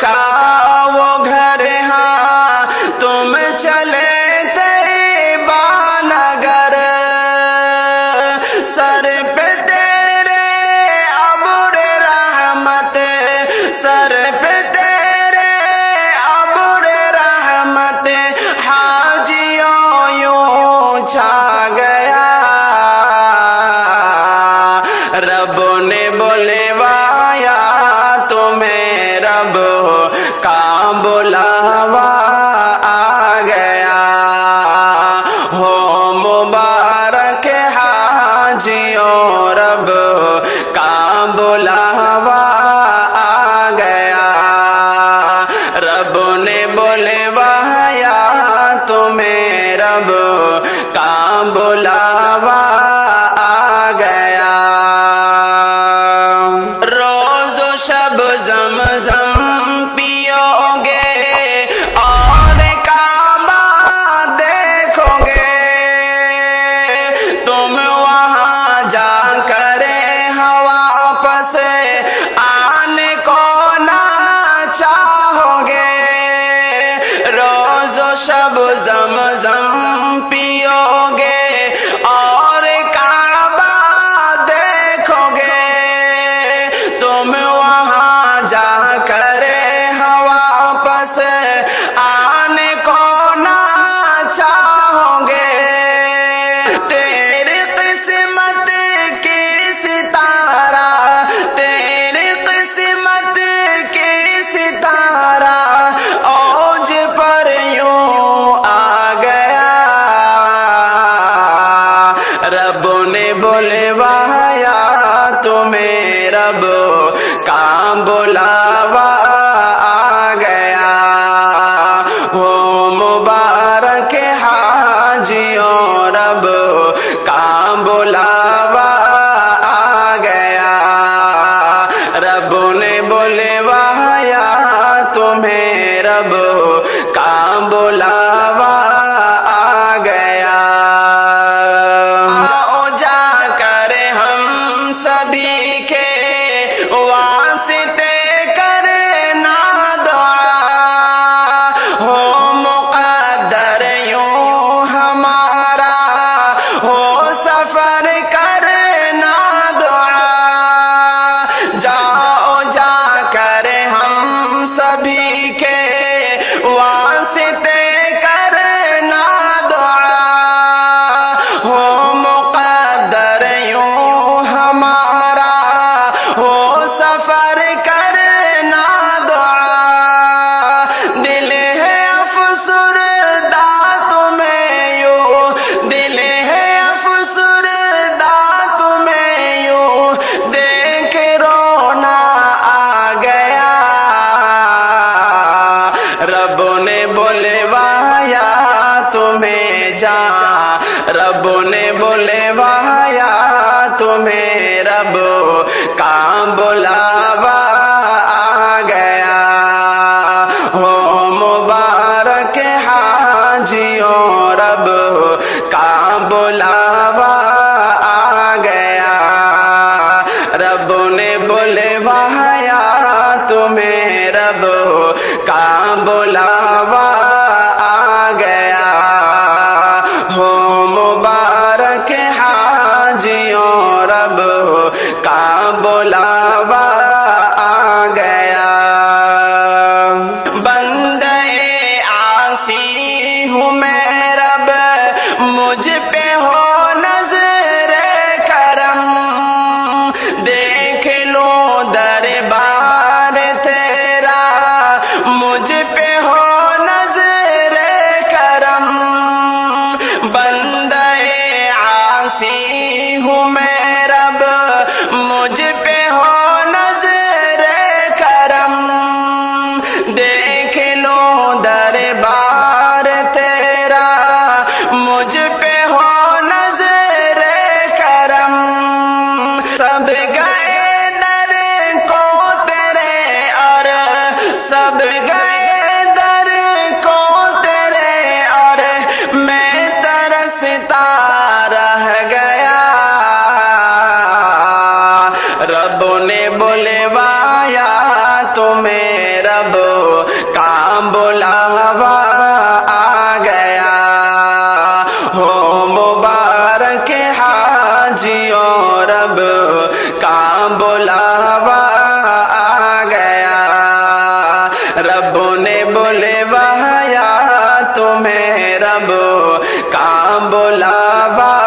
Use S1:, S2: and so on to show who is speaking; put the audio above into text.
S1: का वो घर, हाँ तुम चले तैयबा नगर, सर पे तेरे अब्र रहमत, सर पे तेरे अब्र रहमत, हाजियों यूं छा गया। रब ने बुलवाया तुम्हें, रब का बुलावा आ गया। हो मुबारक हाजियों, रब का बुलावा आ गया। रब ने बुलवाया तुम्हें, रब का बुलावा आ गया। रोज़ शब ज़मज़म पियोगे और काबा देखोगे, तुम वहाँ जाकर वापस आने को ना चाहोगे। रोज़ शब ज़मज़म पियोगे और काबा देखोगे, तुम वहाँ जाकर वापस आने को ना चाहोगे। तेरी किस्मत की सितारा, तेरी किस्मत की सितारा औज पर यूं आ गया। रब ने बुलवाया तुम्हें, रब का बुलावा आ गया। हो मुबारक हाजियों, रब का बुलावा आ गया। रब ने बुलवाया तुम्हें, रब का बुलावा आ गया। आओ जाकर हम सभी के वास्ते करना दुआ, हो मुक़द्दर यूं हमारा हो सफर करना दुआ। जाओ जाकर हम सभी के वास्ते करना दुआ, हो मुक़द्दर यूं हमारा हो सफर करना दुआ। दिल है अफसुरदा तुम्हें यूं, दिल है अफसुरदा तुम्हें यूं देख रोना आ गया। रब ने बुलवाया तुम्हें जा, रब ने बुलवाया तुम्हें, रब का बुलावा आ गया। हो मुबारक हाजियों, रब का बुलावा आ गया। रब ने बुलवाया तुम्हें, रब का बुलावा आ गया। हो मुबारक हाजियों, रब का बुलावा आ गया। बंदे आसी हूँ मैं रब, मुझ पे हो नज़र करम, देख लो दरबार तेरा, मुझ पे हो नज़र بلوایا تمہیں رب کا بلاوا